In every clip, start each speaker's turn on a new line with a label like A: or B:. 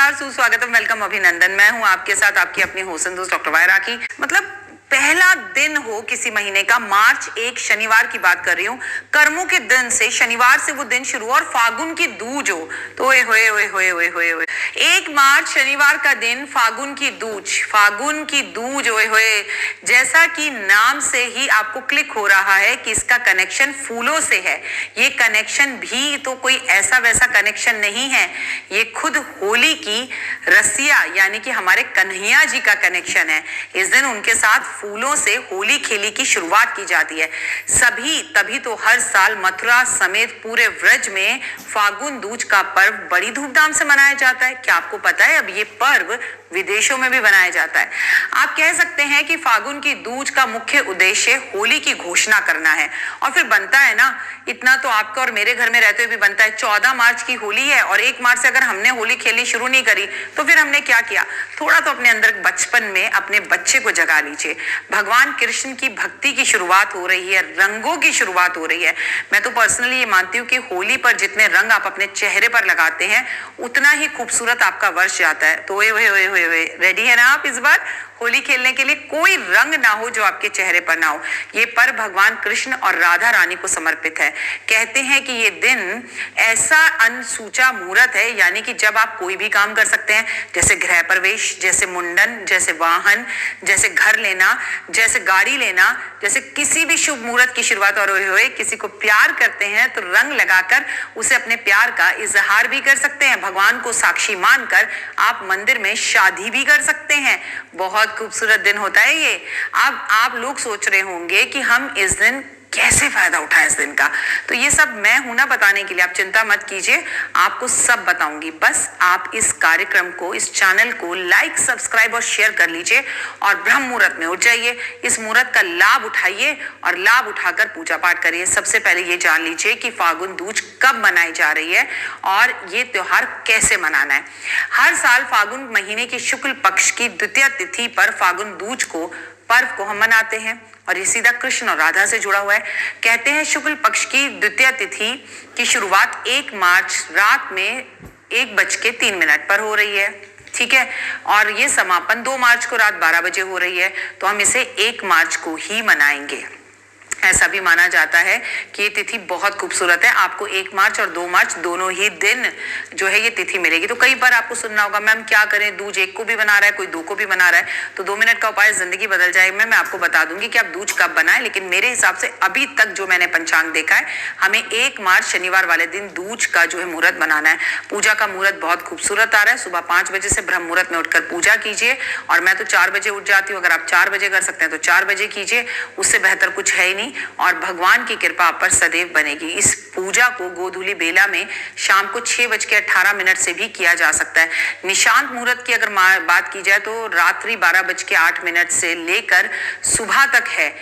A: नमस्कार, सुस्वागतम, वेलकम, अभिनंदन। मैं हूं आपके साथ आपकी अपनी होसन दोस्त डॉक्टर वायरा की। मतलब पहला दिन हो किसी महीने का, मार्च 1 शनिवार की बात कर रही हूँ। कर्मों के दिन से शनिवार से वो दिन शुरू और फागुन की दूज हो तो ओए होए ओए होए ओए होए ओए 1 मार्च शनिवार का दिन, फागुन की दूज ओए होए। जैसा कि नाम से ही आपको क्लिक हो रहा है कि इसका कनेक्शन फूलों से है। ये कनेक्शन भी तो कोई ऐसा वैसा कनेक्शन नहीं है, ये खुद होली की रसिया यानी कि हमारे कन्हैया जी का कनेक्शन है। इस दिन उनके साथ फूलों से होली खेली की शुरुआत की जाती है। तभी तो हर साल मथुरा समेत पूरे व्रज में फागुन दूज का पर्व बड़ी धूमधाम से मनाया जाता है। क्या आपको पता है, अब ये पर्व विदेशों में भी मनाया जाता है। आप कह सकते हैं कि फागुन की दूज का मुख्य उद्देश्य होली की घोषणा करना है। और फिर बनता है ना, इतना तो आपका और मेरे घर में रहते हुए भी बनता है। 14 मार्च की होली है और 1 मार्च से अगर हमने होली खेलनी शुरू नहीं करी तो फिर हमने क्या किया? थोड़ा तो अपने अंदर बचपन में अपने बच्चे को जगा लीजिए। भगवान कृष्ण की भक्ति की शुरुआत हो रही है, रंगों की शुरुआत हो रही है। मैं तो पर्सनली ये मानती हूँ कि होली पर जितने रंग आप अपने चेहरे पर लगाते हैं उतना ही खूबसूरत आपका वर्ष जाता है। तो रेडी है ना आप इस बार होली खेलने के लिए? कोई रंग ना हो जो आपके चेहरे पर ना हो। ये पर्व भगवान कृष्ण और राधा रानी को समर्पित है। कहते हैं कि ये दिन ऐसा अनसूचा मुहूर्त है, यानी कि जब आप कोई भी काम कर सकते हैं, जैसे गृह प्रवेश, जैसे मुंडन, जैसे वाहन, जैसे घर लेना, जैसे गाड़ी लेना, जैसे किसी भी शुभ मुहूर्त की शुरुआत। और किसी को प्यार करते हैं तो रंग लगाकर उसे अपने प्यार का इजहार भी कर सकते हैं। भगवान को साक्षी मानकर आप मंदिर में शादी भी कर सकते हैं। बहुत खूबसूरत दिन होता है ये। अब आप लोग सोच रहे होंगे कि हम इस दिन कैसे फायदा उठाएं इस दिन का, तो ये सब मैं हूं ना बताने के लिए। आप चिंता मत कीजिए, आपको सब बताऊंगी। बस आप इस कार्यक्रम को, इस चैनल को लाइक, सब्सक्राइब और शेयर कर लीजिए और ब्रह्म मुहूर्त में उठ जाइए। इस मुहूर्त का लाभ उठाइए और लाभ उठाकर पूजा पाठ करिए। सबसे पहले ये जान लीजिए कि फागुन दूज कब मनाई जा रही है और ये त्योहार कैसे मनाना है। हर साल फागुन महीने की शुक्ल पक्ष की द्वितीय तिथि पर फागुन दूज को पर्व को हम मनाते हैं और ये सीधा कृष्ण और राधा से जुड़ा हुआ है। कहते हैं शुक्ल पक्ष की द्वितीय तिथि की शुरुआत 1 मार्च रात में 1:03 पर हो रही है, ठीक है, और ये समापन 2 मार्च को रात 12 बजे हो रही है। तो हम इसे 1 मार्च को ही मनाएंगे। ऐसा भी माना जाता है कि ये तिथि बहुत खूबसूरत है। आपको 1 मार्च और 2 मार्च दोनों ही दिन जो है ये तिथि मिलेगी। तो कई बार आपको सुनना होगा, मैम क्या करें, दूज 1 को भी बना रहा है, कोई 2 को भी बना रहा है। तो 2 मिनट का उपाय जिंदगी बदल जाएगी। मैं आपको बता दूंगी कि आप दूज कब बनाएं, लेकिन मेरे हिसाब से अभी तक जो मैंने पंचांग देखा है, हमें 1 मार्च शनिवार वाले दिन दूज का जो है मुहूर्त बनाना है। पूजा का मुहूर्त बहुत खूबसूरत आ रहा है। सुबह 5 बजे से ब्रह्म मुहूर्त में उठकर पूजा कीजिए। और मैं तो 4 बजे उठ जाती हूँ। अगर आप 4 बजे कर सकते हैं तो 4 बजे कीजिए, उससे बेहतर कुछ है ही नहीं। और भगवान की कृपा आप पर सदैव बनेगी। इस पूजा को गोधूली बेला में शाम को 6:18 से भी किया जा सकता है। निशांत मुहूर्त की अगर बात की जाए तो रात्रि 12:08 से लेकर सुबह तक है।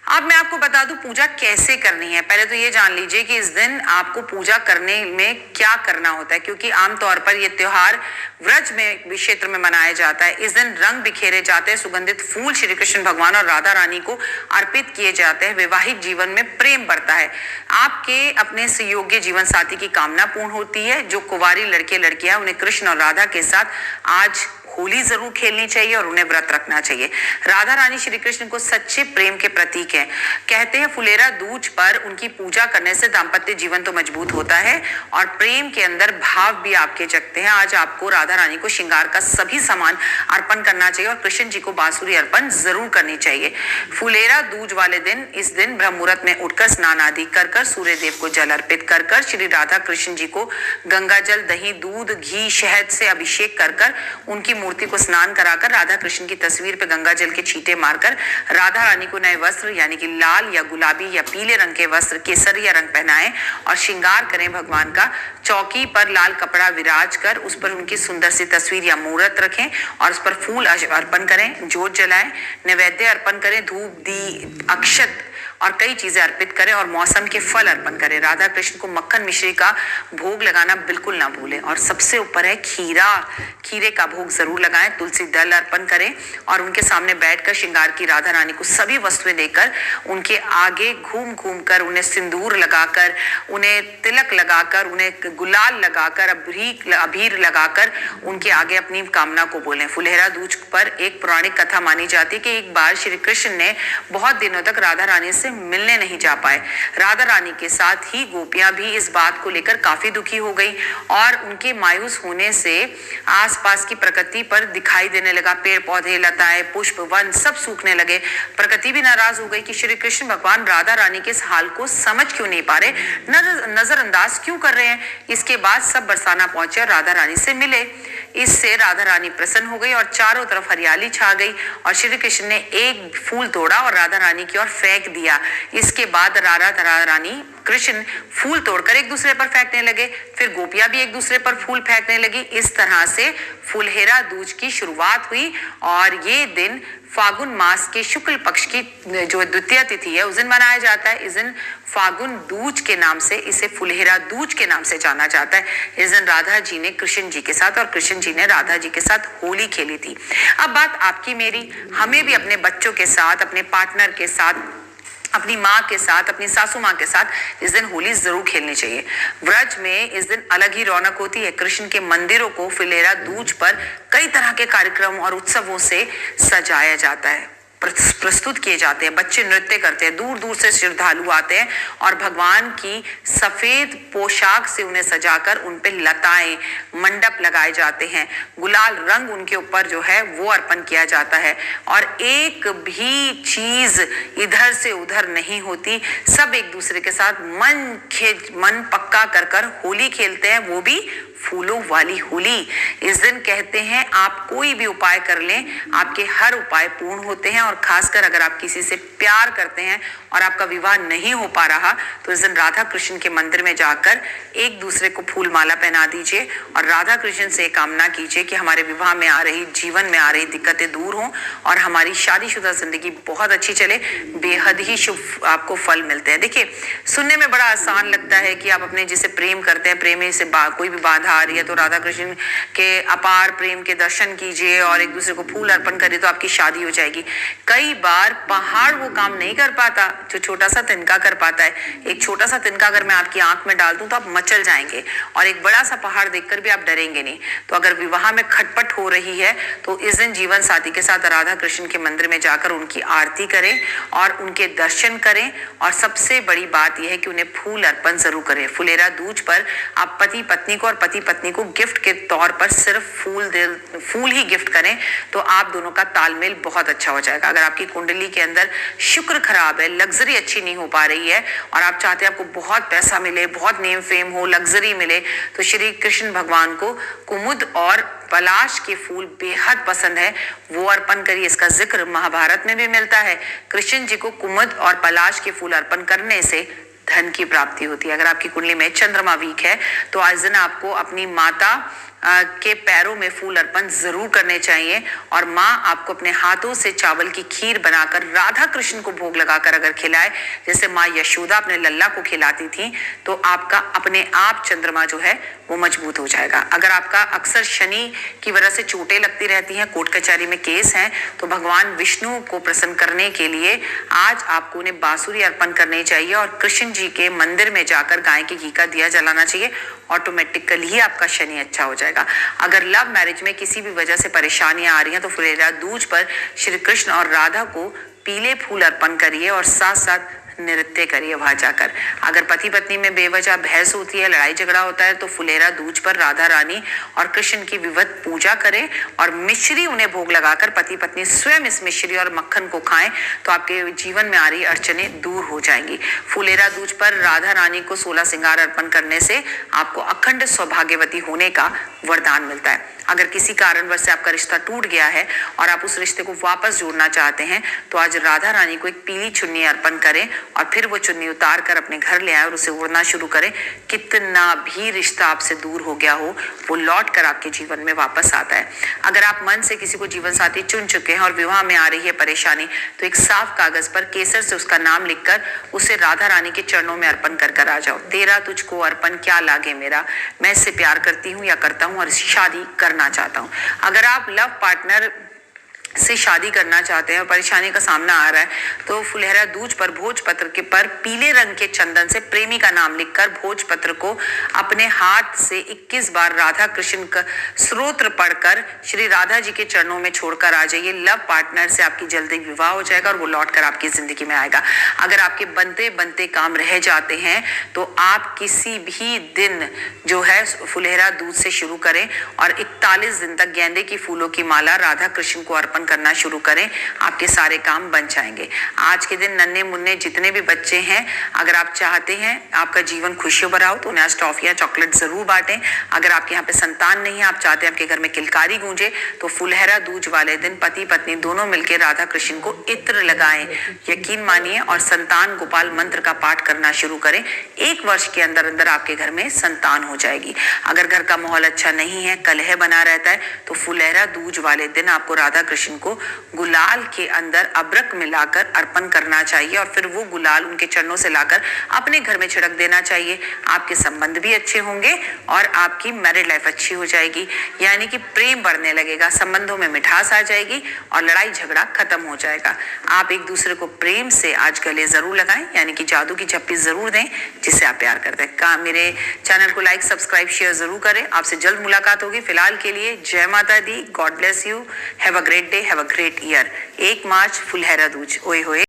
A: अब मैं आपको बता दूं पूजा कैसे करनी है। पहले तो ये जान लीजिए कि इस दिन आपको पूजा करने में क्या करना होता है, क्योंकि आमतौर पर यह त्योहार व्रज में क्षेत्र में मनाया जाता है। इस दिन रंग बिखेरे जाते हैं, सुगंधित फूल श्री कृष्ण भगवान और राधा रानी को अर्पित किए जाते हैं। वैवाहिक जीवन में प्रेम बढ़ता है। आपके अपने सुयोग्य जीवन साथी की कामना पूर्ण होती है। जो कुंवारी लड़के लड़कियां, उन्हें कृष्ण और राधा के साथ आज होली जरूर खेलनी चाहिए और उन्हें व्रत रखना चाहिए। राधा रानी श्री कृष्ण को सच्चे प्रेम के प्रतीक हैं। कहते हैं फुलेरा दूज पर उनकी पूजा करने से दाम्पत्य जीवन तो मजबूत होता है और प्रेम के अंदर भाव भी आपके जगते हैं। आज आपको राधा रानी को श्रृंगार का सभी सामान अर्पण करना चाहिए और कृष्ण जी को बांसुरी अर्पण जरूर करनी चाहिए। फुलेरा दूज वाले दिन, इस दिन ब्रह्म मुहूर्त में उठकर स्नान आदि कर सूर्य देव को जल अर्पित कर श्री राधा कृष्ण जी को गंगा जल, दही, दूध, घी, शहद से अभिषेक कर उनकी मूर्ति को स्नान कराकर राधा कृष्ण की तस्वीर पे गंगा जल के छींटे मारकर राधा रानी को नए वस्त्र यानी कि लाल या गुलाबी या पीले रंग के वस्त्र, केसरिया रंग पहनाएं और श्रृंगार करें भगवान का। चौकी पर लाल कपड़ा विराज कर उस पर उनकी सुंदर सी तस्वीर या मूर्त रखें और उस पर फूल अर्पण करें, जोत जलाएं, नैवेद्य अर्पण करें, धूप, दी, अक्षत और कई चीजें अर्पित करें और मौसम के फल अर्पण करें। राधा कृष्ण को मक्खन मिश्री का भोग लगाना बिल्कुल ना भूलें। और सबसे ऊपर है खीरा, खीरे का भोग जरूर लगाएं। तुलसी दल अर्पण करें और उनके सामने बैठकर श्रृंगार की राधा रानी को सभी वस्तुएं देकर उनके आगे घूम घूम कर उन्हें सिंदूर लगाकर, उन्हें तिलक लगाकर, उन्हें गुलाल लगाकर, अबीर लगाकर उनके आगे अपनी कामना को बोलें। फुलहेरा दूज पर एक पौराणिक कथा मानी जाती है कि एक बार श्री कृष्ण ने बहुत दिनों तक राधा रानी से मिलने नहीं जा पाए। राधा रानी के साथ ही गोपियां भी इस बात को लेकर काफी दुखी हो गई और उनके मायूस होने से आसपास की प्रकृति पर दिखाई देने लगा, पेड़ पौधे, लताएं, पुष्प, वन सब सूखने लगे। प्रकृति भी नाराज हो गई कि श्री कृष्ण भगवान राधा रानी के इस हाल को समझ क्यों नहीं पा रहे, नजरअंदाज क्यों कर रहे हैं। इसके बाद सब बरसाना पहुंचे और राधा रानी से मिले। इससे राधा रानी प्रसन्न हो गई और चारों तरफ हरियाली छा गई और श्री कृष्ण ने एक फूल तोड़ा और राधा रानी की ओर फेंक दिया। इसके बाद राधा रानी कृष्ण फूल तोड़कर एक दूसरे पर फेंकने लगे, फिर गोपियां भी एक दूसरे पर फूल फेंकने लगी। इस तरह से फुलहेरा दूज की शुरुआत हुई और ये दिन फागुन मास के शुक्ल पक्ष की जो द्वितीय तिथि है उस दिन मनाया जाता है। इस दिन फागुन दूज के नाम से, इसे फुलहेरा दूज के नाम से जाना जाता है। इस दिन राधा जी ने कृष्ण जी के साथ और कृष्ण जी ने राधा जी के साथ होली खेली थी। अब बात आपकी मेरी, हमें भी अपने बच्चों के साथ, अपने पार्टनर के साथ, अपनी माँ के साथ, अपनी सासू माँ के साथ इस दिन होली जरूर खेलनी चाहिए। व्रज में इस दिन अलग ही रौनक होती है। कृष्ण के मंदिरों को फुलहेरा दूज पर कई तरह के कार्यक्रम और उत्सवों से सजाया जाता है, प्रस्तुत किए जाते हैं। बच्चे नृत्य करते हैं, दूर दूर से श्रद्धालु आते हैं और भगवान की सफेद पोशाक से उन्हें सजाकर उन पे लताएं, मंडप लगाए जाते हैं, गुलाल रंग उनके ऊपर जो है वो अर्पण किया जाता है और एक भी चीज इधर से उधर नहीं होती। सब एक दूसरे के साथ मन पक्का कर होली खेलते हैं, वो भी फूलों वाली होली। इस दिन कहते हैं आप कोई भी उपाय कर लें, आपके हर उपाय पूर्ण होते हैं और खासकर अगर आप किसी से प्यार करते हैं और आपका विवाह नहीं हो पा रहा तो इस दिन राधा कृष्ण के मंदिर में जाकर एक दूसरे को फूल माला पहना दीजिए और राधा कृष्ण से कामना कीजिए कि हमारे विवाह में आ रही, जीवन में आ रही दिक्कतें दूर हों और हमारी शादीशुदा जिंदगी बहुत अच्छी चले। बेहद ही शुभ आपको फल मिलते हैं। देखिए, सुनने में बड़ा आसान लगता है कि आप अपने जिसे प्रेम करते हैं, प्रेमी से कोई भी बाधा आ रही है तो राधा कृष्ण के अपार प्रेम के दर्शन कीजिए और एक दूसरे को फूल अर्पण करिए तो आपकी शादी हो जाएगी। कई बार पहाड़ वो काम नहीं कर पाता जो छोटा सा तिनका कर पाता है। एक छोटा सा तिनका अगर मैं आपकी आंख में डाल दूं तो आप मचल जाएंगे और एक बड़ा सा पहाड़ देखकर भी आप डरेंगे नहीं। तो अगर विवाह में खटपट हो रही है तो इस दिन जीवन साथी के साथ राधा कृष्ण के मंदिर में जाकर उनकी आरती करें और उनके दर्शन करें और सबसे बड़ी बात यह है कि उन्हें फूल अर्पण जरूर करें। फुलहेरा दूज पर आप पति पत्नी को और पति पत्नी को गिफ्ट के तौर पर सिर्फ फूल ही गिफ्ट करें तो आप दोनों का तालमेल बहुत अच्छा हो जाएगा। अगर आपकी कुंडली के अंदर शुक्र खराब है, लग्जरी अच्छी नहीं हो पा रही है और आप चाहते हैं आपको बहुत पैसा मिले, बहुत नेम फेम हो, लग्जरी मिले, तो श्री कृष्ण भगवान को कुमुद और पलाश के फूल बेहद पसंद है, वो अर्पण करिए। इसका जिक्र महाभारत में भी मिलता है। कृष्ण जी को कुमुद और पलाश के फूल अर्पण करने से धन की प्राप्ति होती है। अगर आपकी कुंडली में चंद्रमा वीक है तो आज दिन आपको अपनी माता के पैरों में फूल अर्पण जरूर करने चाहिए और माँ आपको अपने हाथों से चावल की खीर बनाकर राधा कृष्ण को भोग लगाकर अगर खिलाए, जैसे माँ यशोदा अपने लल्ला को खिलाती थी, तो आपका अपने आप चंद्रमा जो है वो मजबूत हो जाएगा। अगर आपका अक्सर शनि की वजह से चोटें लगती रहती हैं, कोर्ट कचहरी में केस हैं, तो भगवान विष्णु को प्रसन्न करने के लिए आज आपको उन्हें बांसुरी अर्पण करनी चाहिए और कृष्ण जी के मंदिर में जाकर गाय के घी का दिया जलाना चाहिए। ऑटोमेटिकली ही आपका शनि अच्छा हो जाएगा। अगर लव मैरिज में किसी भी वजह से परेशानियां आ रही हैं तो फुलहेरा दूज पर श्री कृष्ण और राधा को पीले फूल अर्पण करिए और साथ साथ नृत्य करिए वहां जाकर। अगर पति पत्नी में बेवजह बहस होती है, लड़ाई झगड़ा होता है, तो फुलहेरा दूज पर राधा रानी और कृष्ण की विवध पूजा करें और मिश्री उन्हें भोग लगाकर पति पत्नी स्वयं इस मिश्री और मक्खन को खाएं तो आपके जीवन में आ रही अड़चनें दूर हो जाएंगी। फुलहेरा दूज पर राधा रानी को 16 श्रृंगार अर्पण करने से आपको अखंड सौभाग्यवती होने का वरदान मिलता है। अगर किसी कारणवश से आपका रिश्ता टूट गया है और आप उस रिश्ते को वापस जोड़ना चाहते हैं तो आज राधा रानी को एक पीली चुन्नी अर्पण करें और फिर वो चुन्नी उतार कर अपने घर ले आए और उसे ओढ़ना शुरू करें। कितना भी रिश्ता आपसे दूर हो गया हो, वो लौट कर आपके जीवन में वापस आता है। अगर आप मन से किसी को जीवन साथी चुन चुके हैं और विवाह में आ रही है परेशानी, तो एक साफ कागज पर केसर से उसका नाम लिखकर उसे राधा रानी के चरणों में अर्पण कर आ जाओ। तेरा तुझको अर्पण क्या लागे मेरा, मैं इससे प्यार करती हूँ या करता हूँ और शादी करना चाहता हूँ। अगर आप लव पार्टनर से शादी करना चाहते हैं और परेशानी का सामना आ रहा है तो फुलहरा दूज पर भोजपत्र के पर पीले रंग के चंदन से प्रेमी का नाम लिखकर भोजपत्र को अपने हाथ से 21 बार राधा कृष्ण का स्तोत्र पढ़कर श्री राधा जी के चरणों में छोड़कर आ जाइए। लव पार्टनर से आपकी जल्दी विवाह हो जाएगा और वो लौटकर आपकी जिंदगी में आएगा। अगर आपके बनते बनते काम रह जाते हैं तो आप किसी भी दिन जो है फुलहरा दूज से शुरू करें और 41 दिन तक गेंदे की फूलों की माला राधा कृष्ण को अर्पण करना शुरू करें। आपके सारे काम बन जाएंगे। आज के दिन नन्हे मुन्ने जितने भी बच्चे हैं, अगर आप चाहते हैं आपका जीवन खुशियों भरा हो तो उन्हें आज टॉफियां चॉकलेट जरूर बांटें। अगर आपके यहाँ पे संतान नहीं है, आप चाहते हैं आपके घर में किलकारी गूंजे, तो फुलहरा दूज वाले दिन पति पत्नी दोनों मिलकर राधा कृष्ण को इत्र लगाएं। यकीन मानिए और संतान गोपाल मंत्र का पाठ करना शुरू करें। 1 वर्ष के अंदर अंदर आपके घर में संतान हो जाएगी। अगर घर का माहौल अच्छा नहीं है, कलह बना रहता है, तो फुलहरा दूज वाले दिन आपको राधा कृष्ण को गुलाल के अंदर अबरक मिलाकर अर्पण करना चाहिए और फिर वो गुलाल उनके चरणों से लाकर अपने घर में छिड़क देना चाहिए। आपके संबंध भी अच्छे होंगे और आपकी मैरिड लाइफ अच्छी हो जाएगी, यानी कि प्रेम बढ़ने लगेगा, संबंधों में मिठास आ जाएगी और लड़ाई झगड़ा खत्म हो जाएगा। आप एक दूसरे को प्रेम से आज गले जरूर लगाएं, यानी कि जादू की झप्पी जरूर दें जिससे आप प्यार करते हैं। मेरे चैनल को लाइक सब्सक्राइब शेयर जरूर करें। आपसे जल्द मुलाकात होगी। फिलहाल के लिए जय माता दी, God bless you, have a great day, have a great year. 1 मार्च फुलहरा दूज, ओए होए।